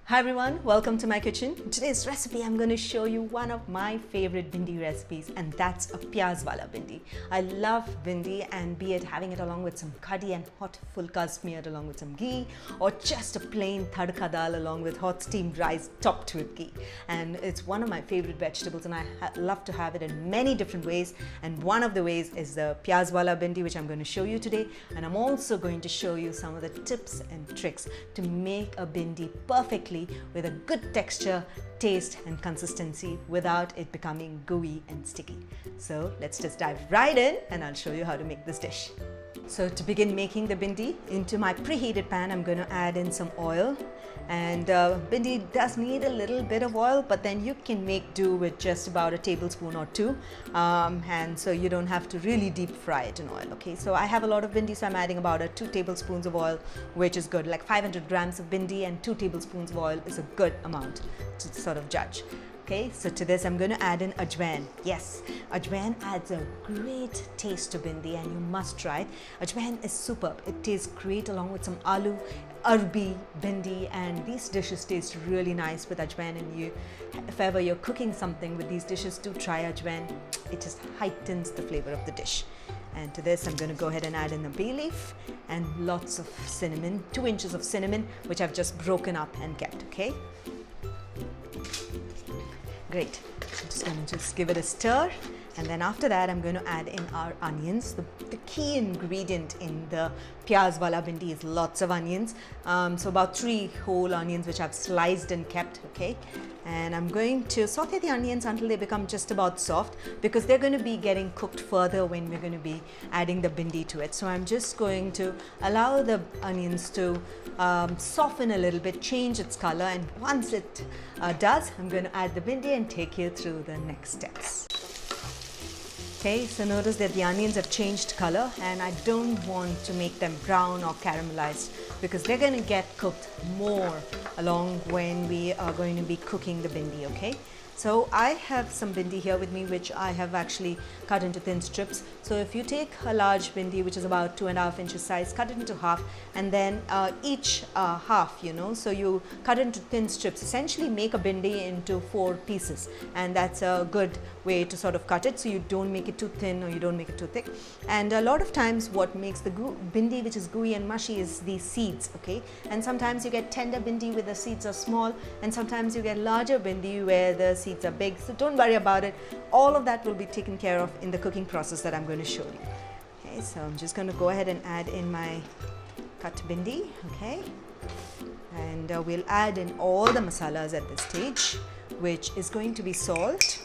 Hi everyone, welcome to my kitchen. In today's recipe, I'm going to show you one of my favorite bhindi recipes, and that's a Pyaz Wali Bhindi. I love bhindi, and be it having it along with some kadhi and hot fulka smeared along with some ghee, or just a plain tadka dal along with hot steamed rice topped with ghee. And it's one of my favorite vegetables, and I love to have it in many different ways. And one of the ways is the Pyaz Wali Bhindi, which I'm going to show you today. And I'm also going to show you some of the tips and tricks to make a bhindi perfectly with a good texture, taste and consistency without it becoming gooey and sticky. So let's just dive right in and I'll show you how to make this dish. So to begin making the bhindi, into my preheated pan I'm going to add in some oil, and bhindi does need a little bit of oil, but then you can make do with just about a tablespoon or two, and so you don't have to really deep fry it in oil. Okay, so I have a lot of bhindi, so I'm adding about 2 tablespoons of oil, which is good. Like 500 grams of bhindi and 2 tablespoons of oil is a good amount to sort of judge. Okay, so to this I'm going to add in AJWAIN. Yes, AJWAIN adds a great taste to bhindi and you must try it. AJWAIN is superb. It tastes great along with some aloo, arbi, bhindi, and these dishes taste really nice with AJWAIN. And if ever you're cooking something with these dishes, do try AJWAIN. It just heightens the flavor of the dish. And to this I'm going to go ahead and add in a bay leaf and lots of cinnamon, 2 inches of cinnamon, which I've just broken up and kept. Okay. Great. I'm just going to give it a stir, and then after that I'm going to add in our onions. The key ingredient in the Pyaz Wali Bhindi is lots of onions. So about 3 whole onions which I've sliced and kept. Okay, and I'm going to saute the onions until they become just about soft, because they're going to be getting cooked further when we're going to be adding the bhindi to it. So I'm just going to allow the onions to soften a little bit, change its color, and once it does, I'm going to add the bhindi and take you through the next steps. Okay, so notice that the onions have changed color, and I don't want to make them brown or caramelized, because they're going to get cooked more along when we are going to be cooking the bhindi. Okay, so I have some bhindi here with me which I have actually cut into thin strips. So if you take a large bhindi which is about 2.5 inches size, cut it into half, and then each half, so you cut into thin strips, essentially make a bhindi into 4 pieces, and that's a good way to sort of cut it, so you don't make it too thin or you don't make it too thick. And a lot of times what makes the bhindi which is gooey and mushy is the seeds. Okay, and sometimes you get tender bhindi where the seeds are small, and sometimes you get larger bhindi where the seeds are big. So don't worry about it. All of that will be taken care of in the cooking process that I'm going to show you. Okay, so I'm just going to go ahead and add in my cut bhindi. Okay, and we'll add in all the masalas at this stage, which is going to be salt,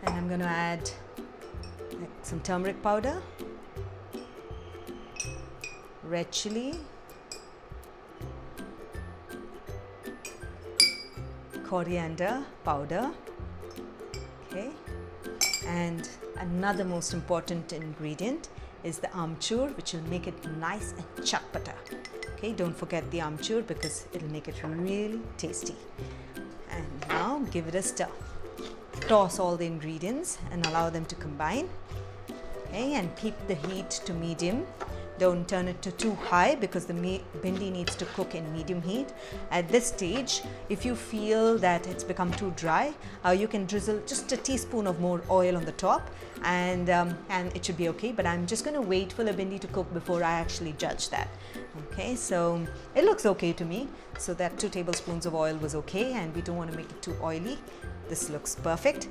and I'm going to add some turmeric powder, red chilli, coriander powder. Okay, and another most important ingredient is the AMCHUR, which will make it nice and chatpata. Okay, don't forget the AMCHUR because it'll make it really tasty. And now give it a stir. Toss all the ingredients and allow them to combine. Okay, and keep the heat to medium. Don't turn it to too high, because the bhindi needs to cook in medium heat. At this stage, if you feel that it's become too dry, you can drizzle just a teaspoon of more oil on the top, and it should be okay. But I'm just going to wait for the bhindi to cook before I actually judge that. Okay, so it looks okay to me. So that 2 tablespoons of oil was okay, and we don't want to make it too oily. This looks perfect.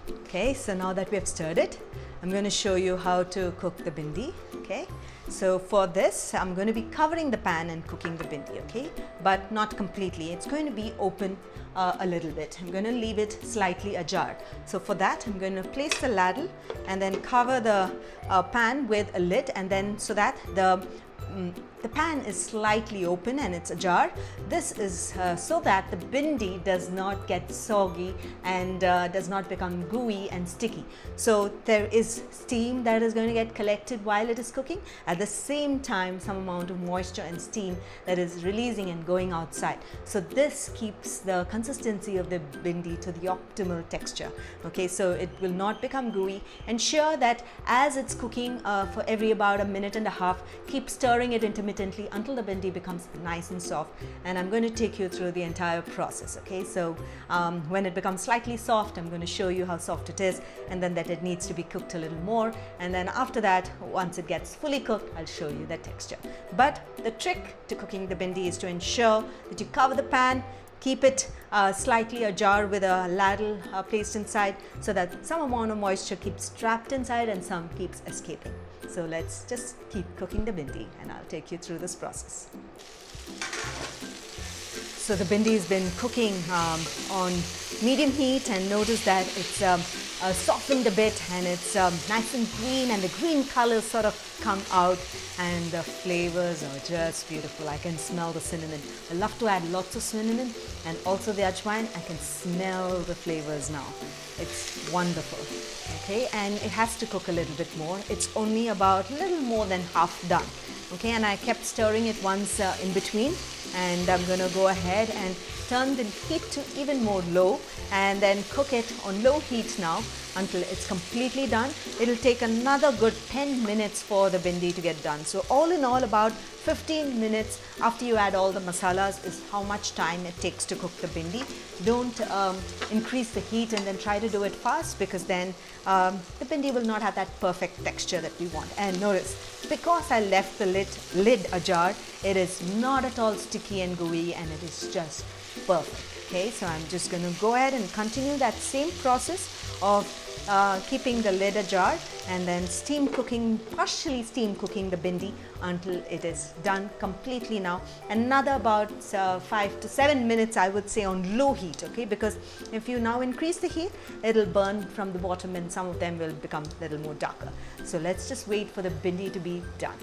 Okay, so now that we have stirred it, I'm going to show you how to cook the bhindi. Okay, so for this I'm going to be covering the pan and cooking the bhindi. Okay, but not completely. It's going to be open a little bit. I'm going to leave it slightly ajar. So for that I'm going to place the ladle and then cover the pan with a lid, and then so that the pan is slightly open and it's ajar. This is so that the bhindi does not get soggy and does not become gooey and sticky. So there is steam that is going to get collected while it is cooking. At the same time, some amount of moisture and steam that is releasing and going outside. So this keeps the consistency of the bhindi to the optimal texture. Okay, so it will not become gooey. Ensure that as it's cooking for every about a minute and a half, keep stirring it intermittently intermittently until the bhindi becomes nice and soft, and I'm going to take you through the entire process. Okay, so when it becomes slightly soft, I'm going to show you how soft it is, and then that it needs to be cooked a little more, and then after that, once it gets fully cooked, I'll show you the texture. But the trick to cooking the bhindi is to ensure that you cover the pan, keep it slightly ajar with a ladle placed inside, so that some amount of moisture keeps trapped inside and some keeps escaping. So let's just keep cooking the bhindi, and I'll take you through this process. So the bhindi has been cooking on medium heat, and notice that it's softened a bit, and it's nice and green, and the green colors sort of come out, and the flavors are just beautiful. I can smell the cinnamon. I love to add lots of cinnamon, and also the ajwain. I can smell the flavors now. It's wonderful. Okay, and it has to cook a little bit more. It's only about a little more than half done. Okay, and I kept stirring it once in between, and I'm going to go ahead and turn the heat to even more low, and then cook it on low heat now until it's completely done. It'll take another good 10 minutes for the bhindi to get done. So all in all, about 15 minutes after you add all the masalas is how much time it takes to cook the bhindi. Don't increase the heat and then try to do it fast, because then the bhindi will not have that perfect texture that we want. And notice, because I left the lid ajar, it is not at all sticky and gooey, and it is just perfect. Okay, so I'm just going to go ahead and continue that same process of keeping the lid ajar, and then partially steam cooking the bhindi until it is done completely now. Another about 5 to 7 minutes, I would say, on low heat. Okay, because if you now increase the heat, it'll burn from the bottom, and some of them will become a little more darker. So let's just wait for the bhindi to be done.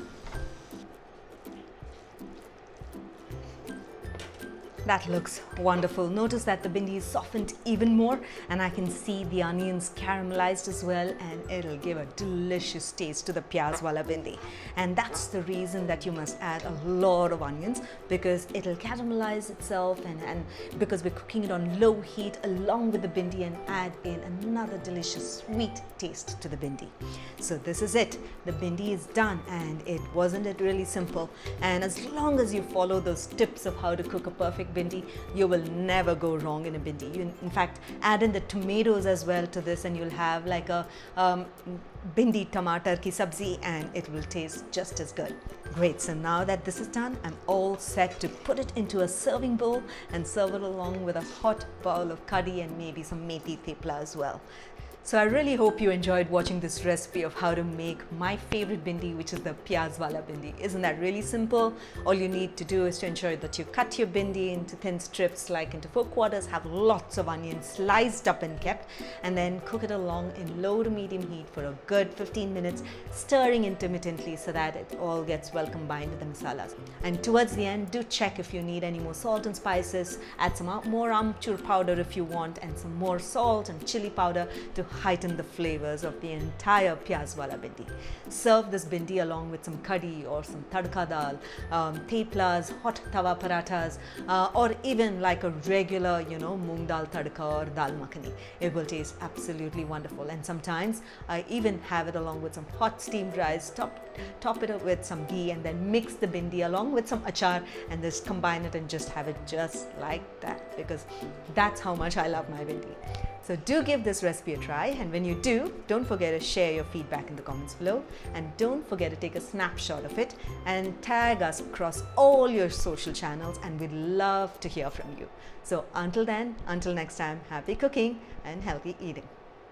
That looks wonderful. Notice that the bhindi is softened even more, and I can see the onions caramelized as well, and it'll give a delicious taste to the Pyaz Wali Bhindi. And that's the reason that you must add a lot of onions, because it'll caramelize itself, and because we're cooking it on low heat along with the bhindi, and add in another delicious sweet taste to the bhindi. So this is it. The bhindi is done, and wasn't it really simple? And as long as you follow those tips of how to cook a perfect bhindi, you will never go wrong in a bhindi. You, in fact, add in the tomatoes as well to this, and you'll have like a bhindi tomato ki sabzi, and it will taste just as good. Great. So now that this is done, I'm all set to put it into a serving bowl and serve it along with a hot bowl of kadhi and maybe some methi thepla as well. So I really hope you enjoyed watching this recipe of how to make my favorite bhindi, which is the Pyaz Wali Bhindi. Isn't that really simple? All you need to do is to ensure that you cut your bhindi into thin strips, like into 4 quarters, have lots of onions sliced up and kept, and then cook it along in low to medium heat for a good 15 minutes, stirring intermittently so that it all gets well combined with the masalas. And towards the end, do check if you need any more salt and spices. Add some more AMCHUR powder if you want, and some more salt and chili powder to heighten the flavors of the entire Pyaz Wali Bhindi. Serve this bhindi along with some kadhi or some tadka dal, theplas, hot tawa parathas, or even like a regular, moong dal tadka or dal makhani. It will taste absolutely wonderful. And sometimes I even have it along with some hot steamed rice, top it up with some ghee, and then mix the bhindi along with some achar, and just combine it and just have it just like that, because that's how much I love my bhindi. So do give this recipe a try, and when you do, don't forget to share your feedback in the comments below, and don't forget to take a snapshot of it and tag us across all your social channels, and we'd love to hear from you. So until then, until next time, happy cooking and healthy eating.